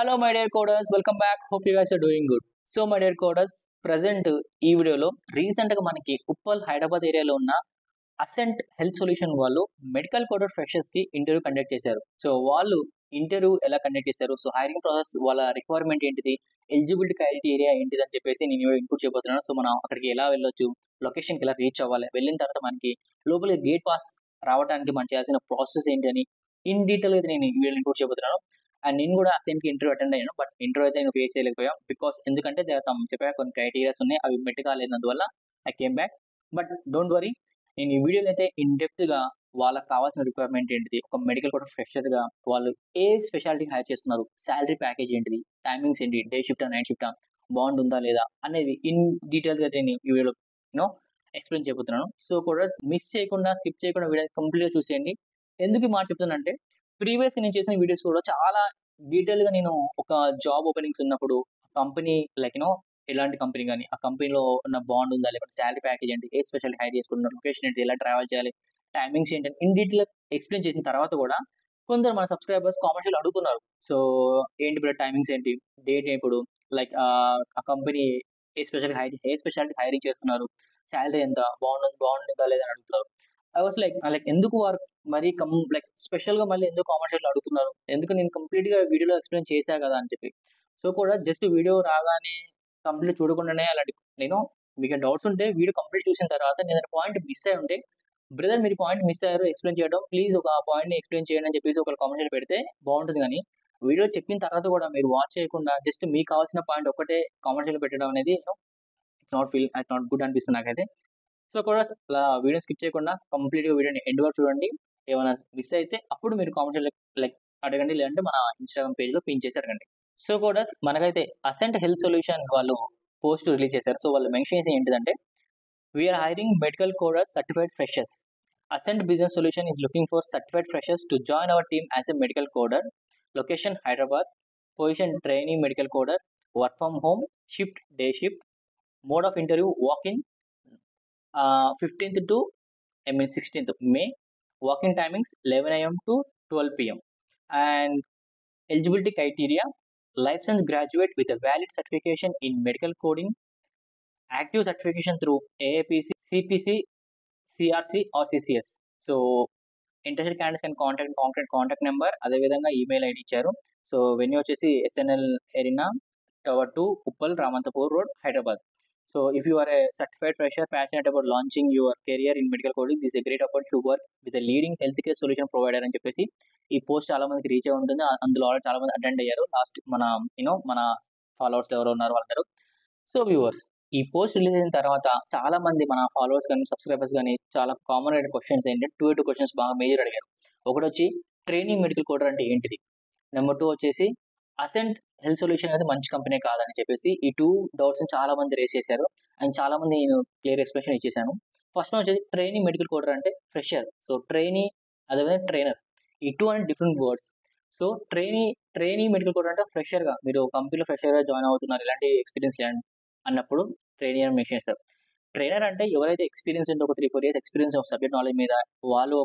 Hello my dear coders, welcome back. Hope you guys are doing good. So my dear coders, present ఈ వీడియోలో రీసెంట్గా మనకి ఉప్పల్ హైదరాబాద్ ఏరియాలో ఉన్న అసెంట్ హెల్త్ సొల్యూషన్ వాళ్ళు మెడికల్ కోడర్ ఫ్రెషర్స్ కి ఇంటర్వ్యూ కండక్ట్ చేశారు. సో వాళ్ళు ఇంటర్వ్యూ ఎలా కండక్ట్ చేశారు, సో హైరింగ్ ప్రాసెస్, వాళ్ళ రిక్వైర్మెంట్ ఏంటిది, ఎలిజిబిలిటీ క్రైటీరియా ఏంటిది అని చెప్పేసి నేను ఇన్పుట్ చేయబోతున్నాను. సో మనం అక్కడికి ఎలా వెళ్ళొచ్చు, లొకేషన్కి ఎలా రీచ్ అవ్వాలి, వెళ్ళిన తర్వాత మనకి లోపలికి గేట్ పాస్ రావడానికి మనం చేయాల్సిన ప్రాసెస్ ఏంటి అని ఇన్ డీటెయిల్ అయితే నేను ఈ వీడియోలో ఇన్పుట్ చేయబోతున్నాను. అండ్ నేను కూడా అసెంట్కి ఇంటర్వ్యూ అటెండ్ అయ్యాను. బట్ ఇంటర్వ్యూ అయితే నేను ఫేస్ చేయలేకపోయాను. బికాస్ ఎందుకంటే చెప్పా కొన్ని క్రైటీరియాస్ ఉన్నాయి, అవి మెట్ కాలేనందువల్ల I came back. But don't worry, నేను ఈ వీడియోలో అయితే ఇన్ డెప్త్గా వాళ్ళకి కావాల్సిన రిక్వైర్మెంట్ ఏంటిది, ఒక మెడికల్ కూడా ఫ్రెషర్గా వాళ్ళు ఏ స్పెషాలిటీ హైర్ చేస్తున్నారు, శాలరీ ప్యాకేజ్ ఏంటిది, టైమింగ్స్ ఏంటి, డే షిఫ్టా నైట్ షిఫ్టా, బాండ్ ఉందా లేదా అనేది ఇన్ డీటెయిల్గా నేను ఈ వీడియోలో యూనో ఎక్స్ప్లెయిన్ చేయబోతున్నాను. సో కూడా మిస్ చేయకుండా, స్కిప్ చేయకుండా వీడియో కంప్లీట్గా చూసేయండి. ఎందుకు ఈ మాట చెప్తున్నానంటే, ప్రీవియస్గా నేను చేసిన వీడియోస్ కూడా చాలా డీటెయిల్గా నేను ఒక జాబ్ ఓపెనింగ్స్ ఉన్నప్పుడు కంపెనీ లైక్ ఎలాంటి కంపెనీ కానీ, ఆ కంపెనీలో ఉన్న బాండ్ ఉందా, లేకపోతే శాలరీ ప్యాకేజ్ ఏంటి, ఏ స్పెషల్ హైర్ చేసుకుంటున్నారు, లొకేషన్ ఏంటి, ఎలా ట్రావెల్ చేయాలి, టైమింగ్స్ ఏంటి ఇన్ డీటెయిల్ ఎక్స్ప్లెయిన్ చేసిన తర్వాత కూడా కొందరు మన సబ్స్క్రైబర్స్ కామెంట్స్లో అడుగుతున్నారు. సో ఏంటి బ్రో టైమింగ్స్ ఏంటి, డేట్ ఎప్పుడు, లైక్ ఆ కంపెనీ ఏ స్పెషాలిటీ హైరింగ్ చేస్తున్నారు, శాలరీ ఎంత, బాగుంటుందా లేదా అని అడుగుతారు. ఐ వాస్ లైక్ ఎందుకు వారు మరి లైక్ స్పెషల్గా మళ్ళీ ఎందుకు కామెంట్స్లో అడుగుతున్నారు, ఎందుకు నేను కంప్లీట్గా వీడియోలో ఎక్స్ప్లెయిన్ చేశా కదా అని చెప్పి. సో కూడా జస్ట్ వీడియో రాగానే కంప్లీట్ చూడకుండానే అలాంటి నేను మీకు డౌట్స్ ఉంటే వీడియో కంప్లీట్ చూసిన తర్వాత నేను పాయింట్ మిస్ అయి ఉంటే, బ్రదర్ మీరు పాయింట్ మిస్ అయ్యారు ఎక్స్ప్లెయిన్ చేయడం, ప్లీజ్ ఒక పాయింట్ని ఎక్స్ప్లెయిన్ చేయండి అని చెప్పేసి ఒక కామెంట్ పెడితే బాగుంటుంది. కానీ వీడియో చెప్పిన తర్వాత కూడా మీరు వాచ్ చేయకుండా జస్ట్ మీకు కావాల్సిన పాయింట్ ఒకటే కామెంట్లో పెట్టడం అనేది ఇట్స్ నాట్ గుడ్ అనిపిస్తుంది నాకైతే. సో కూడా అలా వీడియో స్కిప్ చేయకుండా కంప్లీట్గా వీడియోని ఎండ్ వరకు చూడండి. ఏమైనా మిస్ అయితే అప్పుడు మీరు కామెంట్లో లైక్ అడగండి, లేదంటే మన ఇన్స్టాగ్రామ్ పేజ్లో పిన్ చేసి అడగండి. సో కూడా మనకైతే అసెంట్ హెల్త్ సొల్యూషన్ వాళ్ళు పోస్ట్ రిలీజ్ చేశారు. సో వాళ్ళు మెన్షన్ చేసి ఏంటిదంటే, we're hiring medical coder certified freshers. Ascent business solution is looking for certified freshers to join our team as a medical coder. Location Hyderabad. Position trainee medical coder. Work from home. Shift day shift. Mode of interview walk in. 15th to 16th May. Working timings 11 a.m. to 12 p.m. And eligibility criteria: licensed graduate with a valid certification in medical coding, active certification through AAPC, CPC, CRC or CCS. So interested candidates can contact number, అదేవిధంగా email ID ఇచ్చారు. So venue వచ్చేసి SNL arena, tower 2, Uppal, Ramanthapur road, Hyderabad. So if you are a certified fresher passionate about launching your career in medical coding, this is a great opportunity to work with a leading healthcare solution provider అని చెప్పేసి ఈ post చాలా మందికి reach అయి ఉంటుంది. అందులో చాలా మంది అటెండ్ అయ్యారు. లాస్ట్ మన ఫాలోవర్స్ ఎవరు ఉన్నారు వాళ్ళందరూ. సో వ్యూవర్స్, ఈ పోస్ట్ రిలీజ్ అయిన తర్వాత చాలా మంది మన ఫాలోవర్స్ కానీ సబ్స్క్రైబర్స్ కానీ చాలా కామన్ అయిన క్వశ్చన్స్ ఏంటంటే 2 క్వశ్చన్స్ బాగా మేజర్ అడిగారు. ఒకటి వచ్చి ట్రైనింగ్ మెడికల్ కోడర్ అంటే ఏంటిది, నెంబర్ 2 వచ్చేసి అసెంట్ హెల్త్ సొల్యూషన్ అనేది మంచి కంపెనీ కాదని చెప్పేసి ఈ 2 డౌట్స్ చాలా మంది రేస్ చేశారు. అండ్ చాలా మంది నేను క్లియర్ ఎక్స్ప్లెనేషన్ ఇచ్చేసాను. ఫస్ట్ వన్ వచ్చేసి ట్రైనింగ్ మెడికల్ కోడర్ అంటే ఫ్రెషర్. సో అదేవిధంగా ట్రైనర్, ఈ 2 అంటే different words. So training medical కోడర్ అంటే ఫ్రెషర్గా మీరు కంపెనీలో ఫ్రెషర్గా జాయిన్ అవుతున్నారు, ఇలాంటి ఎక్స్పీరియన్స్ లేని అన్నప్పుడు ట్రైనింగ్ అని మెన్షన్ చేస్తారు. ట్రైనర్ అంటే ఎవరైతే ఎక్స్పీరియన్స్ ఉంటే ఒక 3-4 years experience of subject knowledge మీద వాళ్ళు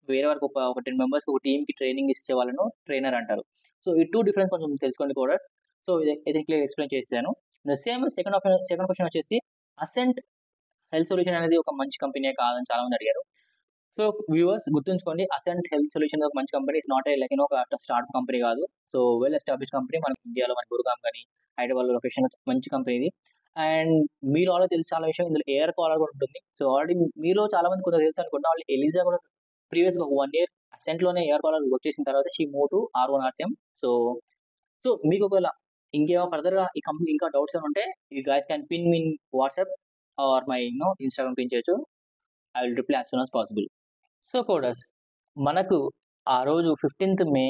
వేరే వరకు ఒక 10 members ఒక టీమ్కి ట్రైనింగ్ ఇచ్చే వాళ్ళను ట్రైనర్ అంటారు. సో ఈ 2 డిఫరెన్స్ కొంచెం తెలుసుకోండి కోడర్స్. సో ఇది క్లియర్ ఎక్స్ప్లెయిన్ చేశాను. సేమ్ సెకండ్ క్వశ్చన్ వచ్చేసి అసెంట్ హెల్త్ సొల్యూషన్ అనేది ఒక మంచి కంపెనీ కాదని చాలా మంది అడిగారు. సో వ్యూవర్స్ గుర్తుంచుకోండి, అసెంట్ హెల్త్ సొల్యూషన్ ఒక మంచి కంపెనీ, ఇట్స్ నాట్ ఒక స్టార్ట్ కంపెనీ కాదు. So well establish company. మన ఇండియాలో మన గురుగాం కానీ హైదరాబాద్ లొకేషన్ మంచి కంపెనీ ఇది. అండ్ మీరు ఆల్రెడీ తెలిసి చాలా విషయం, ఇందులో ఎయిర్ కాలర్ కూడా ఉంటుంది. సో ఆల్రెడీ మీలో చాలా మంది కొంత తెలుసు అనుకుంటా, వాళ్ళు ఎలిజా కూడా ప్రీవియస్గా 1 year అసెంట్లోనే ఎయిర్ కాలర్ వర్క్ చేసిన తర్వాత she move to R1RCM. So మీకు ఒకవేళ ఇంకేమో ఫర్దర్గా ఈ కంపెనీ ఇంకా డౌట్స్ ఏమైనా ఉంటే you guys can pin me WhatsApp or my Instagram pin చేయొచ్చు. I will reply as soon as possible. So coders, మనకు ఆ రోజు 15th May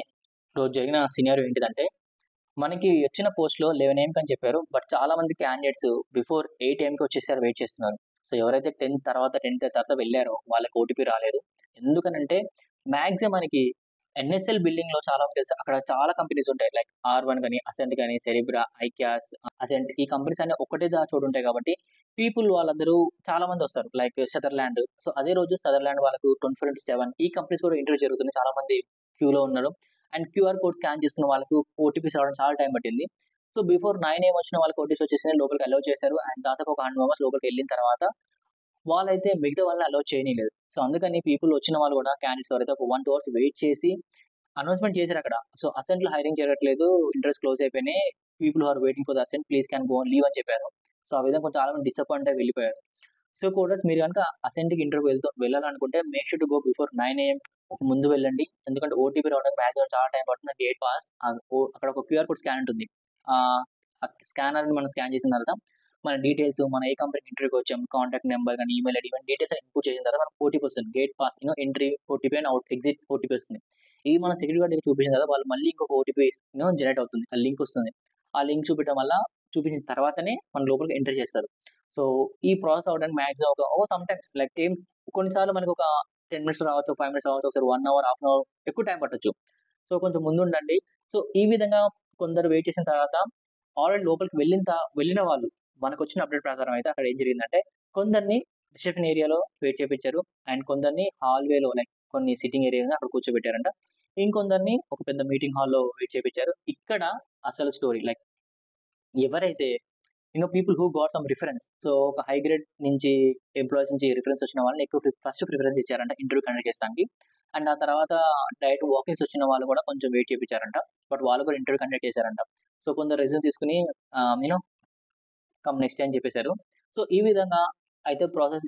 రోజు జరిగిన సినారియో ఏంటిదంటే, మనకి వచ్చిన పోస్ట్లో 11 AM అని చెప్పారు. బట్ చాలా మంది క్యాండిడేట్స్ బిఫోర్ 8 AM వచ్చేసారు, వెయిట్ చేస్తున్నారు. సో ఎవరైతే 10 తర్వాత వెళ్ళారో వాళ్ళకి ఓటీపీ రాలేదు. ఎందుకనంటే మ్యాక్సిమం మనకి ఎన్ఎస్ఎల్ బిల్డింగ్లో చాలా మంది తెలుసు, అక్కడ చాలా కంపెనీస్ ఉంటాయి. లైక్ R1 కానీ, అసెంట్ కానీ, సెరిబ్రా, ఐక్యాస్, అసెంట్, ఈ కంపెనీస్ అన్ని ఒకటే చోటు ఉంటాయి. కాబట్టి పీపుల్ వాళ్ళందరూ చాలా మంది వస్తారు. Like Sutherland. సో అదే రోజు సదర్లాండ్ వాళ్ళకు 24/7 ఈ కంపెనీస్ కూడా ఇంటర్వ్యూ జరుగుతుంది. చాలా మంది క్యూలో ఉన్నారు. అండ్ క్యూఆర్ కోడ్ స్కాన్ చేసుకున్న వాళ్ళకు ఓటీపీస్ రావడం చాలా టైం పట్టింది. సో బిఫోర్ 9 AM వచ్చిన వాళ్ళకి ఓటీపీస్ వచ్చేసింది, లోపలికి అలౌ చేశారు. అండ్ దాదాపు ఒక 100 మెంబర్స్ లోపలికి వెళ్ళిన తర్వాత వాళ్ళైతే మిగతా వాళ్ళని అలౌ చేయనీయలేదు. సో అందుకని పీపుల్ వచ్చిన వాళ్ళు కూడా క్యాండిడేట్స్ ఎవరైతే ఒక 1, 2 అవర్స్ వెయిట్ చేసి అనౌన్స్‌మెంట్ చేశారు అక్కడ. సో అసెంట్‌లో హైరింగ్ జరగట్లేదు. ఇంటర్వ్యూస్ క్లోజ్ అయిపోయినాయి. People who are waiting for the Ascent please can go on leave అని చెప్పారు. సో ఆ విధంగా కొంచెం చాలా మంది డిసప్పాయింట్ అయ్యి వెళ్ళిపోయారు. సో కోడర్స్ మీరు గనుక అసెంట్‌కి ఇంటర్వ్యూ వెళ్ళాలనుకుంటే make sure to go before 9 AM ముందు వెళ్ళండి. ఎందుకంటే ఓటీపీ రావడానికి మాక్సిమం చాలా టైం పడుతుంది. గేట్ పాస్ అక్కడ ఒక క్యూఆర్ కోడ్ స్కాన్ ఉంటుంది. ఆ స్కానర్‌ని మనం స్కాన్ చేసిన తర్వాత మన డీటెయిల్స్, మన ఏ కంపెనీకి ఇంటర్వ్యూకి వచ్చాం, కాంటాక్ట్ నెంబర్ గాని, ఈమెయిల్ ఐడీ ఇవన్నీ డీటెయిల్స్ ఇన్పుట్ చేసిన తర్వాత మనకు ఓటీపీ వస్తుంది. Gate pass entry OTP and exit OTP వస్తుంది. ఇవి మన సెక్యూరిటీ గార్డ్ దగ్గర చూపించిన తర్వాత వాళ్ళు మళ్ళీ ఇంకొక ఓటీపీ జనరేట్ అవుతుంది. ఆ లింక్ వస్తుంది. ఆ లింక్ చూపించిన తర్వాతనే మన లోపలికి ఎంటర్ చేస్తారు. సో ఈ ప్రాసెస్ అవ్వడానికి మాక్సిమం సమ్ టైమ్స్ లైక్ కొన్నిసార్లు మనకు ఒక 10 మినిట్స్ రావచ్చు, 5 మినిట్స్ రావచ్చు, ఒకసారి 1 అవర్, హాఫ్ అన్ అవర్ ఎక్కువ టైం పట్టొచ్చు. సో కొంచెం ముందుండండి. సో ఈ విధంగా కొందరు వెయిట్ చేసిన తర్వాత ఆల్రెడీ లోపలికి వెళ్ళిన వాళ్ళు మనకొచ్చిన అప్డేట్ ప్రకారం అయితే అక్కడ ఏం జరిగిందంటే కొందరిని రిసెప్షన్ ఏరియాలో వెయిట్ చేపించారు. అండ్ కొందరిని హాల్వేలో లైక్ కొన్ని సిట్టింగ్ ఏరియా అక్కడ కూర్చోబెట్టారంట. ఇంకొందరిని ఒక పెద్ద మీటింగ్ హాల్‌లో వెయిట్ చేపించారు. ఇక్కడ అసలు స్టోరీ లైక్ ఎవరైతే people who got some reference. So ఒక హై గ్రేడ్ నుంచి ఎంప్లాయీస్ నుంచి రిఫరెన్స్ వచ్చిన వాళ్ళని ఎక్కువ ఫస్ట్ ప్రిఫరెన్స్ ఇచ్చారంట ఇంటర్వ్యూ కండక్ట్ చేస్తానికి. అండ్ ఆ తర్వాత డైరెక్ట్ వాకిన్స్ వచ్చిన వాళ్ళు కూడా కొంచెం వెయిట్ చేపించారంట. బట్ వాళ్ళు కూడా ఇంటర్వ్యూ కండక్ట్ చేశారంట. సో కొందరు రెజ్యూమ్ తీసుకొని కమ్ నెక్స్ట్ అని చెప్పేశారు. సో ఈ విధంగా అయితే process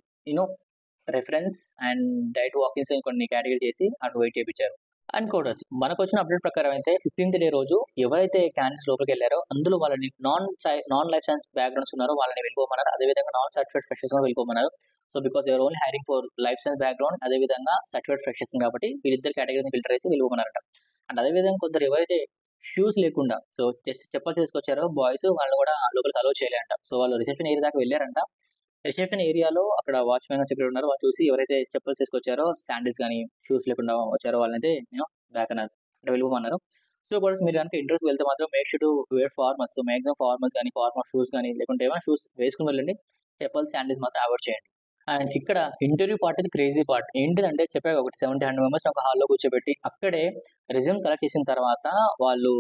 reference and direct walk-ins కొన్ని కేటగిరీ చేసి అటు వెయిట్ చేపించారు. అండ్ కోడర్స్ మనకొచ్చిన అప్డేట్ ప్రకారం అయితే 15th డే రోజు ఎవరైతే క్యాండిడేట్స్ లోపలికి వెళ్ళారో అందులో వాళ్ళని నాన్ లైఫ్ సైన్స్ బ్యాక్‌గ్రౌండ్స్ ఉన్నారో వాళ్ళని వెళ్ళిపోమన్నారు. అదేవిధంగా నాన్ సర్టిఫైడ్ ఫ్రెషర్స్ కూడా వెళ్ళిపోమన్నారు. So because they are only hiring for life science background, అదేవిధంగా సర్టిఫైడ్ ఫ్రెషర్స్ కాబట్టి వీళ్ళిద్దరు కేటగిరీని ఫిల్టర్ చేసి వెళ్ళిపోమన్నారట. అండ్ అదేవిధంగా కొందరు ఎవరైతే షూస్ లేకుండా సో జస్ట్ చెప్పల్స్ తీసుకొచ్చారో బాయ్స్ వాళ్ళని కూడా లోపలికి అలౌ చేయలేదంట. సో వాళ్ళు రిసెప్షన్ ఏరియా దాకా వెళ్ళారంట. రిసెప్షన్ ఏరియాలో అక్కడ వాచ్‌మెన్, సెక్యూరిటీ ఉన్నారు. వాళ్ళు చూసి ఎవరైతే చెప్పల్స్ తీసుకొచ్చారో శాండిల్స్ గాని, షూస్ లేకుండా వచ్చారో వాళ్ళనైతే బ్యాక్ అన్నారు. అంటే వెళ్ళిపోమన్నారు. సో గైస్ మీరు గనుక ఇంటర్వ్యూకి వెళ్తే మాత్రం make sure to wear formals. So maximum formals గాని, ఫార్మల్ షూస్ గాని లేకుంటే ఏమైనా షూస్ వేసుకొని వెళ్ళండి. చెప్పల్స్, శాండిల్స్ మాత్రం అవాయిడ్ చేయండి. అండ్ ఇక్కడ ఇంటర్వ్యూ పార్ట్ ఇది క్రేజీ పార్ట్. ఏంటిదంటే చెప్పాగా ఒకటి 70-100 మెంబర్స్‌ని ఒక హాల్‌లో కూర్చోబెట్టి అక్కడే రెజ్యూమ్ కలెక్ట్ చేసిన తర్వాత వాళ్ళు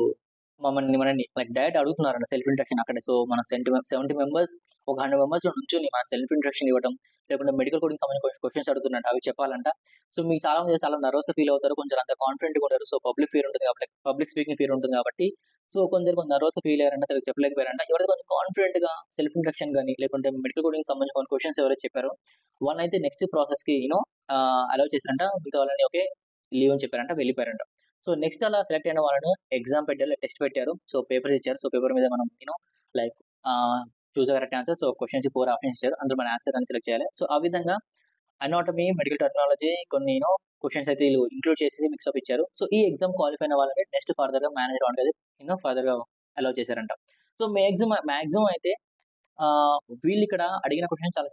మనల్ని లైక్ డైరెక్ట్ అడుగుతున్నారంట సెల్ఫ్ ఇంట్రడక్షన్ అక్కడే. సో మన 70 మెంబర్స్ ఒక 100 మెంబర్స్‌లో నుంచొని మన సెల్ఫ్ ఇంట్రడక్షన్ ఇవ్వడం, లేకుంటే మెడికల్ కోడింగ్‌కి సంబంధించిన క్వెషన్స్ అడుగుతున్నట్టు అవి చెప్పాలంట. సో మీకు చాలా మంది చాలా నర్వస్‌గా ఫీల్ అవుతారు. కొంచెం అంత కాన్ఫిడెంట్‌గా ఉంటారు. సో పబ్లిక్ ఫియర్ ఉంటుంది కాబట్టి పబ్లిక్ స్పీకింగ్ ఫియర్ ఉంటుంది కాబట్టి సో కొంచెం నర్వస్‌గా ఫీల్ అయ్యారంట. సరిగ్గా చెప్పలేకపోయారంట. ఎవరైతే కొంచెం కాన్ఫిడెంట్‌గా సెల్ఫ్ ఇంట్రడక్షన్ గాని లేకుంటే మెడికల్ కోడింగ్‌కి సంబంధించిన కొన్ని క్వెషన్స్ ఎవరైతే చెప్పారో వాళ్ళనైతే నెక్స్ట్ ప్రాసెస్‌కి అలౌ చేశారంట. మిగతా వాళ్ళని ఓకే లీవ్ అని చెప్పారంట. వెళ్ళిపోయారంట. సో నెక్స్ట్ అలా సెలెక్ట్ అయిన వాళ్ళను ఎగ్జామ్ పెట్టారు, టెస్ట్ పెట్టారు. సో పేపర్స్ ఇచ్చారు. సో పేపర్ మీద మనం like choose correct answer. So questions 4 options ఇచ్చారు. అందులో మన ఆన్సర్ అని సెలెక్ట్ చేయాలి. సో ఆ విధంగా అనాటమీ, మెడికల్ టెక్నాలజీ కొన్ని క్వెషన్స్ అయితే వీళ్ళు ఇంక్లూడ్ చేసేసి మిక్సప్ ఇచ్చారు. సో ఈ ఎగ్జామ్ క్వాలిఫై అయిన వాళ్ళని నెక్స్ట్ ఫర్దర్‌గా మేనేజర్ రౌండ్‌కి అయితే ఫర్దర్‌గా అలౌ చేశారంట. సో మాక్సిమం అయితే వీళ్ళు ఇక్కడ అడిగిన క్వెషన్స్ చాలా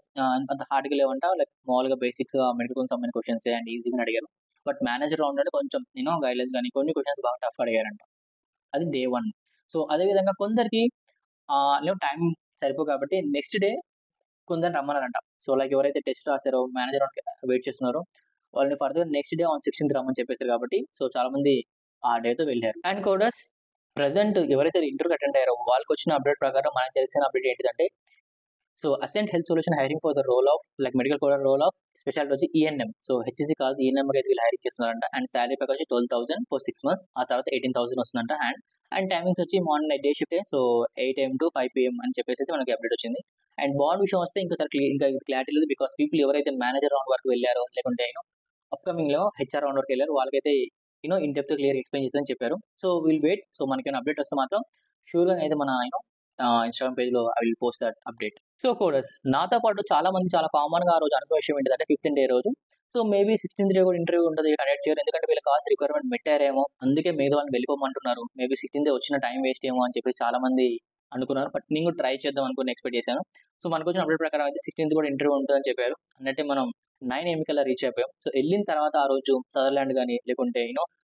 అంత హార్డ్‌గా లేవంట. లైక్ మామూలుగా బేసిక్స్‌గా మెడికల్‌కి సంబంధించిన క్వెషన్స్ అండ్ ఈజీగానే అడిగారు. బట్ మేనేజర్ రౌండ్ అంటే కొంచెం గైడ్‌లైన్స్ గాని కొన్ని క్వెషన్స్ బాగా టఫ్‌గా అడిగారంట. అది డే 1. సో అదే విధంగా కొందరికి టైం సరిపోదు కాబట్టి నెక్స్ట్ డే కొందరిని రమ్మన్నారంట. సో లైక్ ఎవరైతే టెస్ట్ రాసారో మేనేజర్ రౌండ్‌కి వెయిట్ చేస్తున్నారో వాళ్ళని further next day on 16th రమ్మని చెప్పేసారు కాబట్టి సో చాలా మంది ఆ డేతో వెళ్లారు. అండ్ కోడర్స్ ప్రెజెంట్ ఎవరైతే ఇంటర్వ్యూకి అటెండ్ అయ్యారో వాళ్ళకొచ్చిన అప్డేట్ ప్రకారం మనకు తెలిసిన అప్డేట్ ఏంటిదంటే so Ascent health solution hiring for the role of like medical coder role of specialty వచ్చి ఈఎన్ఎం. సో హెచ్‌సీసీ కాదు ఈఎన్ఎంకి అయితే వీళ్ళు హైరింగ్ చేస్తున్నారంట. అండ్ సాలరీ ప్యాకేజ్ వచ్చి 12,000 ఫర్ 6 మంత్స్. ఆ తర్వాత 18,000 వస్తుందంట. అండ్ టైమింగ్స్ వచ్చి మార్నింగ్ డే షిఫ్టే. సో 8 AM to 5 PM అని చెప్పేసి అయితే మనకి అప్డేట్ వచ్చింది. అండ్ బాండ్ విషయం వస్తే ఇంకా క్లారిటీ లేదు. బికాస్ పీపుల్ ఎవరైతే మేనేజర్ రౌండ్ వరకు వెళ్ళారో లేకుంటే అప్‌కమింగ్‌లో హెచ్ఆర్ రౌండ్ వరకు వెళ్ళారు వాళ్ళకైతే ఇన్ డెప్త్ క్లియర్‌గా ఎక్స్‌ప్లెయిన్ చేస్తారని చెప్పారు. So will wait. సో మనకేమైనా అప్డేట్ వస్తే మాత్రం షూర్‌గా అయితే మన ఇన్‌స్టాగ్రామ్ పేజ్‌లో I will post that update. So coders నాతో పాటు చాలా మంది చాలా కామన్‌గా ఆ రోజు అనుకునే విషయం ఏంటిదంటే 15th డే రోజు సో మేబీ 16th డే కూడా ఇంటర్వ్యూ ఉంటది కండక్ట్ చేయరు. ఎందుకంటే వీళ్ళకి కావాల్సిన రిక్వైర్మెంట్ పెట్టారేమో అందుకే మిగతా వాళ్ళని వెళ్ళిపోమంటున్నారు. మేబీ 16th డే వచ్చిన టైం వేస్ట్ ఏమో అని చెప్పేసి చాలా మంది అనుకున్నారు. బట్ నేను కూడా ట్రై చేద్దాం అనుకుని ఎక్స్‌పెక్ట్ చేశాను. సో మనకొచ్చిన అప్డేట్ ప్రకారం అయితే 16th కూడా ఇంటర్వ్యూ ఉంటదని చెప్పారు. అన్నట్టే మనం 9 AM కల్లా రీచ్ అయిపోయాం. సో ఎళ్ళిన తర్వాత ఆ రోజు సదర్లాండ్ గాని లేకుంటే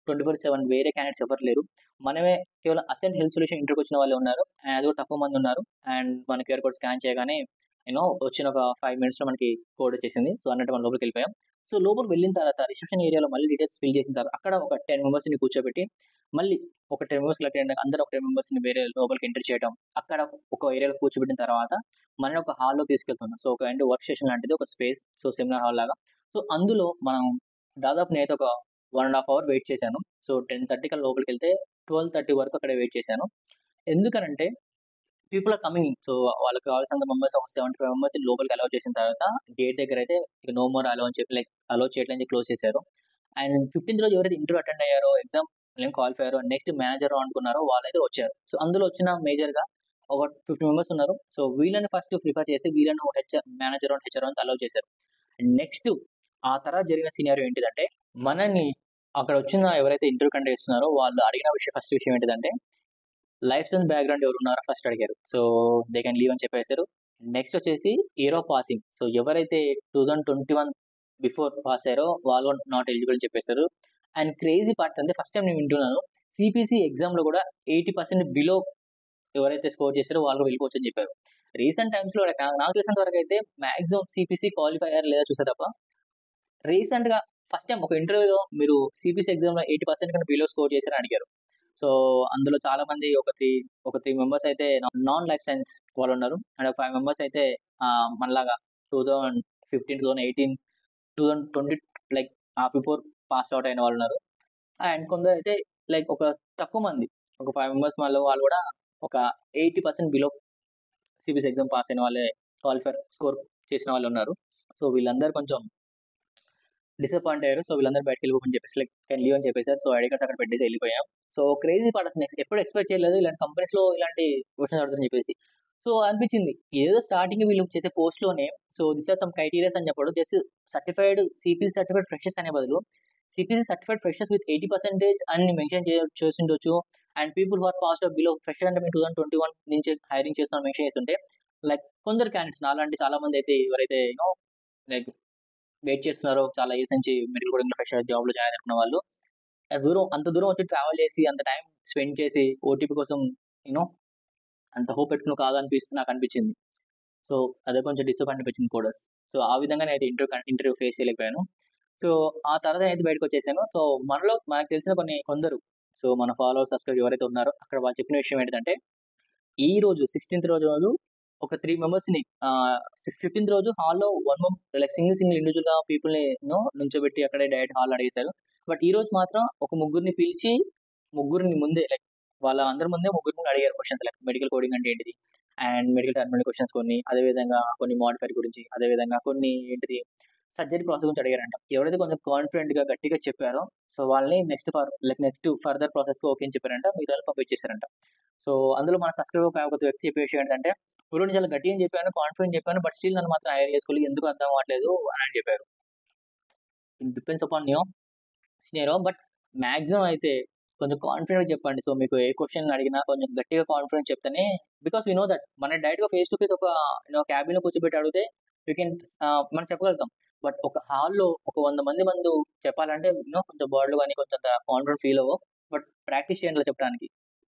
24/7 వేరే క్యాండిడేట్స్ ఎవరు లేరు. మనమే కేవలం అసెంట్ హెల్త్ సొల్యూషన్ ఇంటర్వ్యూకి వచ్చిన వాళ్ళే ఉన్నారు. అండ్ అది కూడా తక్కువ మంది ఉన్నారు. అండ్ మన క్యూఆర్ కోడ్ స్కాన్ చేయగానే వచ్చిన ఒక 5 మినిట్స్‌లో మనకి కోడ్ వచ్చేసింది. సో అన్నట్టు మనం లోపలికి వెళ్ళిపోయాం. సో లోపలికి వెళ్ళిన తర్వాత రిసెప్షన్ ఏరియాలో మళ్ళీ డీటెయిల్స్ ఫిల్ చేసిన తర్వాత అక్కడ ఒక 10 మెంబర్స్‌ని కూర్చోబెట్టి, మళ్ళీ ఒక 10 మెంబర్స్ సెలెక్ట్ అయ్యాక అందరూ ఒక 10 మెంబర్స్‌ని వేరే లోపలికి ఎంటర్ చేయడం. అక్కడ ఒక ఏరియాలో కూర్చోబెట్టిన తర్వాత మనల్ని ఒక హాల్‌లోకి తీసుకెళ్తున్నారు. సో ఒక వర్క్ స్టేషన్ లాంటిది ఒక స్పేస్. సో సెమినార్ హాల్ లాగా. సో అందులో మనం దాదాపు నేనైతే ఒక 1 ½ అవర్ వెయిట్ చేశాను. సో 10:30 కల్లా లోపలికెళ్తే 12:30 వరకు అక్కడ వెయిట్ చేశాను. ఎందుకనంటే పీపుల్ ఆర్ కమింగ్. సో వాళ్ళకి కావాల్సినంత మెంబర్స్ ఒక 75 మెంబర్స్ లోపలికి అలౌ చేసిన తర్వాత గేట్ దగ్గర అయితే ఇక నో మోర్ అలౌ అని చెప్పి అలౌ చేయట్లని క్లోజ్ చేశారు. అండ్ 15th రోజు ఎవరైతే ఇంటర్వ్యూ అటెండ్ అయ్యారో, ఎగ్జామ్ క్వాలిఫై అయ్యారో, నెక్స్ట్ మేనేజర్ అనుకున్నారో వాళ్ళైతే వచ్చారు. సో అందులో వచ్చిన మేజర్‌గా ఒక 50 మెంబర్స్ ఉన్నారు. సో వీళ్ళని ఫస్ట్ ప్రిఫర్ చేసి వీళ్ళను మేనేజర్ అండ్ హెచ్ఆర్ అని అలౌ చేశారు. నెక్స్ట్ ఆ తర్వాత జరిగిన సినారియో ఏంటిదంటే, మనని అక్కడ వచ్చిన ఎవరైతే ఇంటర్వ్యూ కండక్ట్ చేస్తున్నారో వాళ్ళు అడిగిన ఫస్ట్ విషయం ఏంటిదంటే, లైఫ్ సైన్స్ బ్యాక్‌గ్రౌండ్ ఎవరున్నారో ఫస్ట్ అడిగారు. సో దే కెన్ లీవ్ అని చెప్పేసారు. నెక్స్ట్ వచ్చేసి ఇయర్ ఆఫ్ పాసింగ్. సో ఎవరైతే 2021 బిఫోర్ పాస్ అయ్యారో వాళ్ళు నాట్ ఎలిజిబుల్ అని చెప్పేసారు. అండ్ క్రేజీ పార్ట్ అంటే ఫస్ట్ టైమ్ నేను వింటున్నాను. సీపీసీ ఎగ్జామ్‌లో కూడా 80% బిలో ఎవరైతే స్కోర్ చేసారో వాళ్ళు వెళ్ళిపోవచ్చు అని చెప్పారు. రీసెంట్ టైమ్స్‌లో నాకు తెలిసినంత వరకైతే మాక్సిమం సీపీసీ క్వాలిఫై అయ్యారా లేదా చూసా తప్ప, రీసెంట్‌గా ఫస్ట్ టైమ్ ఒక ఇంటర్వ్యూలో మీరు సీపీసీ ఎగ్జామ్‌లో 80% కన్నా బిలో స్కోర్ చేశారని అడిగారు. సో అందులో చాలా మంది ఒక 3 మెంబర్స్ అయితే నాన్ లైఫ్ సైన్స్ వాళ్ళున్నారు. అండ్ ఒక 5 మెంబర్స్ అయితే మనలాగా 2015, 2018, 2020 లైక్ బిఫోర్ పాస్ అవుట్ అయిన వాళ్ళున్నారు. అండ్ కొందరైతే లైక్ ఒక తక్కువ మంది ఒక 5 మెంబర్స్ వాళ్ళు కూడా ఒక 80% బిలో సీబీఎస్ఈ ఎగ్జామ్ పాస్ అయిన వాళ్ళే క్వాలిఫైర్ స్కోర్ చేసిన వాళ్ళున్నారు. సో వీళ్ళందరూ కొంచెం డిసప్పాయింట్ అయ్యారు. సో వీళ్ళందరూ బయటికెళ్ళిపోమని చెప్పేసి కెన్ లీవ్ అని చెప్పేసారు. సో ఐడీ కార్డ్స్ అక్కడ పెట్టేసి వెళ్ళిపోయాం. సో క్రేజీ పార్ట్ అసలు ఎప్పుడు ఎక్స్‌పెక్ట్ చేయలేదు ఇలాంటి కంపెనీస్‌లో ఇలాంటి క్వెషన్స్ అడుగుతారని చెప్పేసి. సో అనిపించింది. ఏదో స్టార్టింగ్ వీళ్ళు చేసే పోస్ట్‌లోనే so this are some criterias అని చెప్పడం just certified CPC certified freshers అనే బదులు సీపీసీ సర్టిఫైడ్ ఫ్రెషర్స్ విత్ 80% అని మెన్షన్ చేసుండొచ్చు. And people who are passed out below fresher అంటే మేము 2021 నుంచి హైరింగ్ చేస్తున్నాం మెన్షన్ చేసుంటే లైక్ కొందరు క్యాండిడేట్స్ నాలాంటి చాలా మంది అయితే ఎవరైతే లైక్ వెయిట్ చేస్తున్నారో చాలా ఇయర్స్ నుంచి మెడికల్ కోడింగ్‌లో ఫ్రెషర్ జాబ్‌లో జాయిన్ అనుకున్న వాళ్ళు అంత దూరం వచ్చి ట్రావెల్ చేసి అంత టైం స్పెండ్ చేసి ఓటీపీ కోసం యూనో అంత హోప్ పెట్టుకుని నాకు అనిపించింది. సో అదే కొంచెం డిసప్పాయింట్ అనిపించింది కోడర్స్. సో ఆ విధంగా నేనైతే ఇంటర్వ్యూ ఫేస్ చేయలేకపోయాను. సో ఆ తర్వాత నేనైతే బయటకొచ్చేసాను. సో మనకు తెలిసిన కొందరు సో మన ఫాలోవర్స్, సబ్‌స్క్రైబర్స్ ఎవరైతే ఉన్నారో అక్కడ వాళ్ళు చెప్పిన విషయం ఏంటిదంటే, ఈ రోజు 16థ్ రోజు ఒక 3 మెంబర్స్‌ని 15థ్ రోజు హాల్‌లో లైక్ సింగిల్ ఇండివిడ్యువల్‌గా పీపుల్‌ని నుంచోబెట్టి అక్కడే డైరెక్ట్ హాల్‌లో అడిగేశారు. బట్ ఈ రోజు మాత్రం ఒక ముగ్గురిని పిలిచి ముగ్గురిని ముందే లైక్ వాళ్ళందరి ముందే ముగ్గురిని అడిగారు క్వెషన్స్ లైక్ మెడికల్ కోడింగ్ అంటే ఏంటిది? అండ్ మెడికల్ టెర్మినాలజీ క్వెషన్స్ కొన్ని, అదే విధంగా కొన్ని మోడిఫైర్ గురించి, అదే విధంగా కొన్ని ఏంటిది సర్జరీ ప్రాసెస్ గురించి అడిగారంట. ఎవరైతే కొంచెం కాన్ఫిడెంట్‌గా గట్టిగా చెప్పారో సో వాళ్ళని నెక్స్ట్ ఫర్దర్ ప్రాసెస్‌కి ఓకే అని చెప్పారంట. మిగతా వాళ్ళని పంపించేసారంట. సో అందులో మన సబ్‌స్క్రైబర్ ఒక వ్యక్తి చెప్పే విషయం ఏంటంటే, "బ్రో నేను చాలా గట్టిగా చెప్పాను, కాన్ఫిడెంట్ చెప్పాను. బట్ స్టిల్ నన్ను మాత్రం హైర్ చేసుకోలేదు. ఎందుకో అర్థం అవ్వట్లేదు" అని చెప్పారు. It depends upon scenario. But maximum అయితే కొంచెం కాన్ఫిడెంట్‌గా చెప్పండి. సో మీకు ఏ క్వెషన్ అడిగినా కొంచెం గట్టిగా కాన్ఫిడెంట్ చెప్తేనే బికాజ్ వి నో దట్ మన డైరెక్ట్‌గా ఫేస్ టు ఫేస్ ఒక క్యాబిన్‌లో కూర్చోబెట్టి అడిగితే యూ కెన్ మనం చెప్పగలుగుతాం. బట్ ఒక హాల్‌లో ఒక 100 మంది ముందు చెప్పాలంటే కొంచెం బాడీలో గాని కొంచెం కాన్ఫిడెంట్ ఫీల్ అవ్వవు. బట్ ప్రాక్టీస్ చేయండి చెప్పడానికి.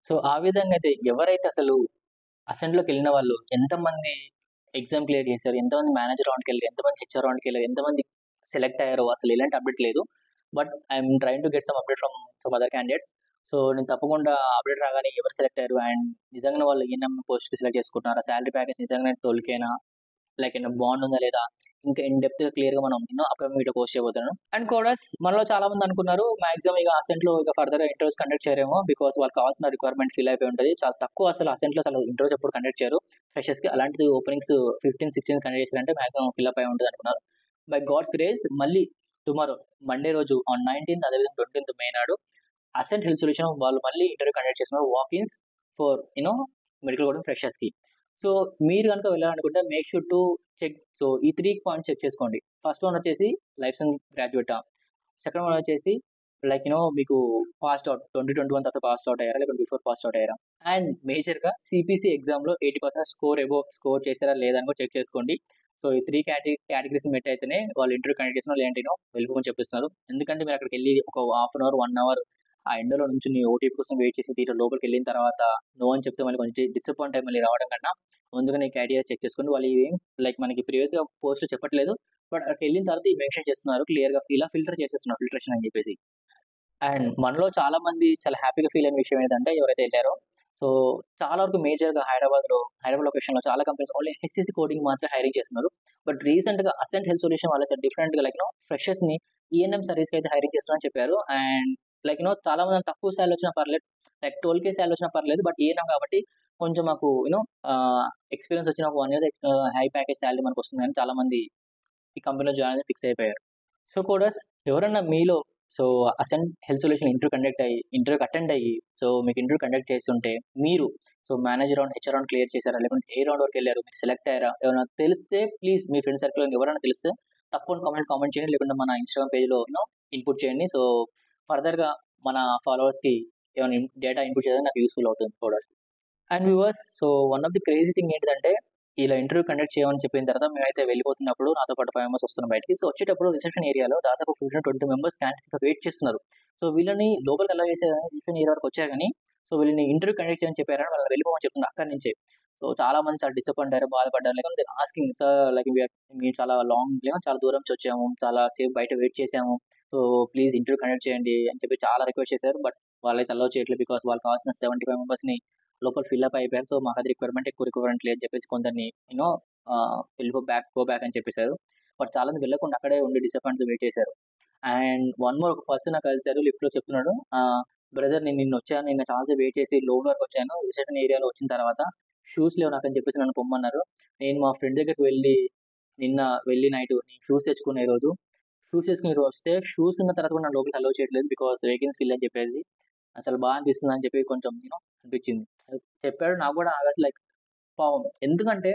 సో ఆ విధంగా అయితే ఎవరైతే అసలు అసెంట్‌లోకెళ్ళిన వాళ్ళు ఎంతమంది ఎగ్జామ్ క్లియర్ చేశారు? ఎంతమంది మేనేజర్ రౌండ్‌కెళ్ళారు? ఎంతమంది హెచ్ఆర్ రౌండ్‌కెళ్ళారు? ఎంతమంది సెలెక్ట్ అయ్యారో అసలు ఎలాంటి అప్డేట్ లేదు. But I'm trying to get some update from some other candidates. So నేను తప్పకుండా అప్డేట్ రాగానే ఎవరు సెలెక్ట్ అయ్యారు అండ్ నిజంగానే వాళ్ళు ఈఎన్ఎం పోస్ట్‌కి సెలెక్ట్ చేసుకుంటున్నారా? సాలరీ ప్యాకేజ్ నిజంగానే 12,000 లైక్ బాండ్ ఉందా లేదా? ఇంకా ఇన్ డెప్త్‌గా క్లియర్‌గా మనం అప్‌కమింగ్ వీడియో పోస్ట్ చేయబోతున్నాను. అండ్ కోడర్స్ మనలో చాలా మంది అనుకున్నారు మాక్సిమం ఇక అసెంట్‌లో ఇక ఫర్దర్‌గా ఇంటర్వ్యూస్ కండక్ట్ చేయరేమో బికాజ్ వాళ్ళకి కావాల్సిన రిక్వైర్మెంట్ ఫిల్ అయిపోయి ఉంటది. చాలా తక్కువ అసలు అసెంట్‌లో ఇంటర్వ్యూస్ ఎప్పుడు కండక్ట్ చేయరు ఫ్రెషర్స్‌కి. అలాంటిది ఓపెనింగ్స్ 15, 16 కండక్ట్ చేశారంటే మాక్సిమం ఫిల్ అప్ అయి ఉంటది అనుకున్నారు. బై గాడ్స్ గ్రేస్ మళ్ళీ టుమారో మండే రోజు ఆన్ 19th అదేవిధంగా 20th మే నాడు అసెంట్ హెల్త్ సొల్యూషన్ వాళ్ళు మళ్ళీ ఇంటర్వ్యూ కండక్ట్ చేస్తున్నారు. వాకిన్స్ ఫర్ మెడికల్ కోడింగ్ ఫ్రెషర్స్‌కి. సో మీరు గనుక వెళ్ళాలనుకుంటే make sure to check. So ఈ 3 పాయింట్స్ చెక్ చేసుకోండి. ఫస్ట్ వన్ వచ్చేసి లైఫ్ సైన్స్ గ్రాడ్యుయేటా? సెకండ్ వన్ వచ్చేసి లైక్ మీకు పాస్డ్ అవుట్ 2021 తర్వాత పాస్డ్ అవుట్ అయ్యారా? లేకపోతే బిఫోర్ పాస్డ్ అవుట్ అయ్యారా? అండ్ మేజర్‌గా సీపీసీ ఎగ్జామ్‌లో 80% స్కోర్ చేశారా లేదా అని కూడా చెక్ చేసుకోండి. సో ఈ 3 కేటగిరీస్ మెట్ అయితేనే వాళ్ళు ఇంటర్వ్యూ కండక్ట్ చేసిన లేదంటే వెళ్ళిపోమని చెప్పిస్తున్నారు. ఎందుకంటే మీరు అక్కడికెళ్ళి ఒక హాఫ్ అన్ అవర్, 1 అవర్ ఆ ఎండలో నుంచొని ఓటీపీ కోసం వెయిట్ చేసి దీంట్లో లోపలికెళ్ళిన తర్వాత నో అని చెప్తే మళ్ళీ కొంచెం డిసప్పాయింట్ అయ్యి మళ్ళీ రావడం కన్నా ముందుగానే క్రైటీరియా చెక్ చేసుకొని వాళ్ళు లైక్ మనకి ప్రీవియస్‌గా పోస్ట్‌లో చెప్పట్లేదు. బట్ అక్కడికి వెళ్ళిన తర్వాత ఈ మెన్షన్ చేస్తున్నారు క్లియర్గా, ఇలా ఫిల్టర్ చేసేస్తున్నారు, ఫిల్టరేషన్ అని చెప్పేసి. అండ్ మనలో చాలా మంది చాలా హ్యాపీగా ఫీల్ అయిన విషయం ఏంటంటే ఎవరైతే వెళ్ళారో, సో చాలా వరకు మేజర్‌గా హైదరాబాద్ లొకేషన్‌లో చాలా కంపెనీస్ ఓన్లీ హెచ్‌సిసి కోడింగ్ మాత్రమే హైరింగ్ చేస్తున్నారు. బట్ రీసెంట్‌గా అసెంట్ హెల్త్ సొల్యూషన్ వాళ్ళు చాలా డిఫరెంట్‌గా ఫ్రెషర్స్‌ని ఈఎన్ఎం సర్వీస్‌కి అయితే హైరింగ్ చేస్తున్నారని చెప్పారు. అండ్ చాలా మంది తక్కువ సాలరీ వచ్చినా పర్లేదు, 12,000 సాలరీ వచ్చినా పర్లేదు. బట్ ఈఎన్ఎం కాబట్టి కొంచెం మాకు ఎక్స్‌పీరియన్స్ వచ్చిన ఒక 1 ఇయర్ హై ప్యాకేజ్ సాలరీ మనకొస్తుందని చాలా మంది ఈ కంపెనీలో జాయిన్ అయితే ఫిక్స్ అయిపోయారు. సో కోడర్స్, ఎవరన్నా మీలో సో అసెంట్ హెల్త్ సొల్యూషన్ ఇంటర్వ్యూకి అటెండ్ అయ్యి, సో మీకు ఇంటర్వ్యూ కండక్ట్ చేస్తుంటే మీరు so manager round, HR round clear చేశారా? లేకుంటే ఏ రౌండ్ వరకు వెళ్ళారు? మీరు సెలెక్ట్ అయ్యారా? ఏమైనా తెలిస్తే ప్లీజ్ మీ ఫ్రెండ్ సర్కిల్‌లో ఎవరైనా తెలిస్తే తప్పకుండా కామెంట్ చేయండి. లేకుంటే మన ఇన్‌స్టాగ్రామ్ పేజ్‌లో ఇన్‌పుట్ చేయండి. సో ఫర్దర్‌గా మన ఫాలోవర్స్‌కి ఏమైనా డేటా ఇన్‌పుట్ చేయడానికి నాకు యూజ్‌ఫుల్ అవుతుంది coders. And viewers, so one of the crazy thing ఏంటిదంటే, ఇలా ఇంటర్వ్యూ కండక్ట్ చేయమని చెప్పిన తర్వాత మేమైతే వెళ్ళిపోతున్నప్పుడు నాతో పాటు 5 మెంబర్స్ వస్తున్నాం బయటికి. సో వచ్చేటప్పుడు రిసెప్షన్ ఏరియాలో దాదాపు 15-20 మెంబర్స్ క్యాండిడేట్స్ ఇంకా వెయిట్ చేస్తున్నారు. సో వీళ్ళని లోపలికి అలౌ చేసేదని రిసెప్షన్ ఏరియా వరకు వచ్చారు గానీ, సో వీళ్ళని ఇంటర్వ్యూ కండక్ట్ చేయమని చెప్పారని వాళ్ళని వెళ్ళిపోమని చెప్తున్నారు అక్కడి నుంచే. సో చాలా మంది చాలా డిసప్పాయింట్ అయ్యారు, బాధపడ్డారు. లేకుంటే ఆస్కింగ్ సార్ మేము చాలా చాలా దూరం నుంచి వచ్చాము. చాలా సేపు బయట వెయిట్ చేసాము. సో ప్లీజ్ ఇంటర్వ్యూ కండక్ట్ చేయండి అని చెప్పి చాలా రిక్వెస్ట్ చేశారు. బట్ వాళ్ళైతే అలౌ చేయట్లేదు. బికాజ్ వాళ్ళకి కావాల్సిన 75 మెంబర్స్‌ని లోపల ఫిల్అప్ అయిపోయారు. సో మాకు అది ఎక్కువ రిక్వైర్మెంట్ లేదు అని చెప్పేసి కొందరిని గో బ్యాక్ అని చెప్పేశారు. బట్ చాలా మంది వెళ్ళకుండా అక్కడే ఉండి డిసప్పాయింట్‌తో వెయిట్ చేశారు. అండ్ వన్ మోర్ ఒక పర్సన్ నాకు కలిసారు లిఫ్ట్‌లో చెప్తున్నాడు. బ్రదర్ నేను నిన్న చాలా సేపు వెయిట్ చేసి లోన్ వరకు వచ్చాను. రిసెప్షన్ ఏరియాలో వచ్చిన తర్వాత షూస్ లేవు నాకని చెప్పేసి నన్ను పొమ్మన్నారు. నేను మా ఫ్రెండ్ దగ్గరికి వెళ్ళి నైట్ నేను షూస్ తెచ్చుకున్నా ఈరోజు. షూస్ వేసుకొని ఈరోజు వస్తే షూస్ ఉన్న తర్వాత కూడా నన్ను లోపలికి అలౌ చేయట్లేదు. బికాజ్ వేకెన్సీ లేదని చెప్పేసి. చాలా బాగా అనిపిస్తుంది అని చెప్పి కొంచెం అనిపించింది. చెప్పాడు. నాకు కూడా ఐ వాస్ లైక్ పాపం. ఎందుకంటే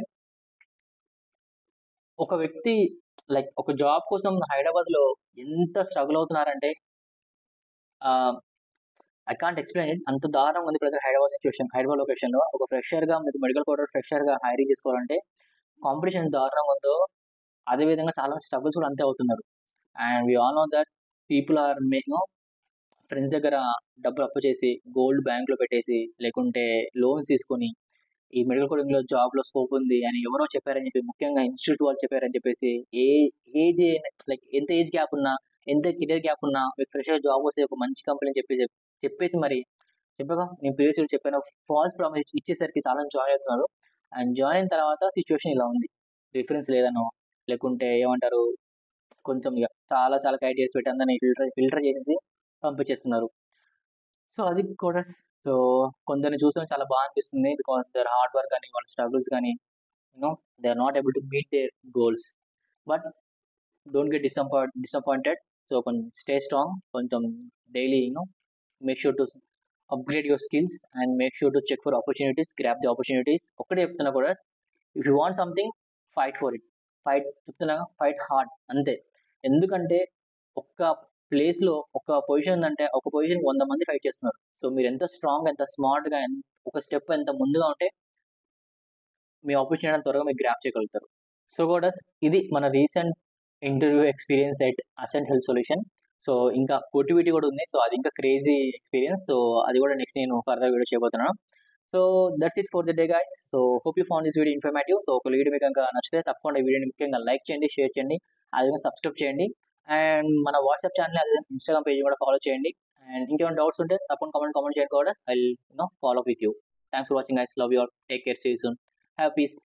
ఒక వ్యక్తి ఒక జాబ్ కోసం హైదరాబాద్‌లో ఎంత స్ట్రగుల్ అవుతున్నారంటే ఆహ్, ఐ కాంట్ ఎక్స్‌ప్లెయిన్ ఇట్. అంత దారుణంగా ఉంది ప్రెజెంట్ హైదరాబాద్ లొకేషన్‌లో. ఒక ఫ్రెషర్‌గా మీరు మెడికల్ కోడర్ ఫ్రెషర్‌గా హైరింగ్ చేసుకోవాలంటే కాంపిటీషన్ ఎంత దారుణంగా ఉందో, అదే విధంగా చాలా స్ట్రగుల్స్ కూడా అంతే అవుతున్నారు. And we all know that people are friends దగ్గర డబ్బులు అప్పు చేసి, గోల్డ్ బ్యాంక్‌లో పెట్టేసి, లేకుంటే లోన్స్ తీసుకొని ఈ మెడికల్ కోడింగ్‌లో జాబ్‌లో స్కోప్ ఉంది అని ఎవరో చెప్పారని చెప్పి, ముఖ్యంగా ఇన్‌స్టిట్యూట్ వాళ్ళు చెప్పారని చెప్పేసి, ఏ ఏజ్ ఎంత ఏజ్ గ్యాప్ ఉన్నా, ఎంత కెరియర్ గ్యాప్ ఉన్నా, మీకు ఫ్రెష్‌గా జాబ్ వస్తే ఒక మంచి కంపెనీ అని చెప్పేసి మరి చెప్పాగా నేను ప్రీవియస్‌గా చెప్పాను. ఫాల్స్ ప్రామిస్ ఇచ్చేసరికి చాలా మంది జాయిన్ అవుతున్నారు. అండ్ జాయిన్ అయిన తర్వాత సిట్యుయేషన్ ఇలా ఉంది. రిఫరెన్స్ లేదనో, లేకుంటే ఏమంటారు, కొంచెం చాలా చాలా క్రైటీరియాస్ పెట్టి అందరిని ఫిల్టర్ చేసేసి పంపించేస్తున్నారు. సో అది కూడా సో కొందరిని చూస్తే చాలా బాగా అనిపిస్తుంది. బికాస్ దేర్ హార్డ్ వర్క్ గాని, వాళ్ళ స్ట్రగుల్స్ గాని, they are not able to meet their goals. But don't get disappointed. So కొంచెం స్టే స్ట్రాంగ్. కొంచెం daily make sure to upgrade your skills and make sure to check for opportunities, grab the opportunities. ఒక్కటే చెప్తున్నా కూడా, if you want something, fight for it. Fight hard అంతే. ఎందుకంటే ఒక్క ప్లేస్‌లో ఒక పొజిషన్ ఉందంటే, ఒక పొజిషన్‌కి 100 మంది ఫైట్ చేస్తున్నారు. సో మీరు ఎంత స్ట్రాంగ్‌గా, ఎంత స్మార్ట్‌గా, ఒక స్టెప్ ఎంత ముందుగా ఉంటే మీ ఆపర్చునిటీ త్వరగా మీరు గ్రాబ్ చేయగలుగుతారు. సో కూడా ఇది మన recent interview experience at Ascent health solution. So ఇంకా ఓటీపీటీ కూడా ఉంది. సో అది ఇంకా క్రేజీ ఎక్స్‌పీరియన్స్. సో అది కూడా నెక్స్ట్ నేను ఫర్దర్ వీడియో చేయబోతున్నాను. So that's it for the day guys. So hope you found this video informative. So ఒక వీడియో మీకు కనుక నచ్చితే తప్పకుండా ఈ వీడియోని ముఖ్యంగా లైక్ చేయండి, షేర్ చేయండి, అదేవిధంగా సబ్స్క్రైబ్ చేయండి. అండ్ మన వాట్సాప్ ఛానల్, అదే ఇన్‌స్టాగ్రామ్ పేజ్ కూడా ఫాలో చేయండి. అండ్ ఇంకేమైనా డౌట్స్ ఉంటే తప్పకుండా కామెంట్ చేయండి కూడా. I will follow up with you. Thanks for watching guys. Love you all. Take care. See you soon. Have piece.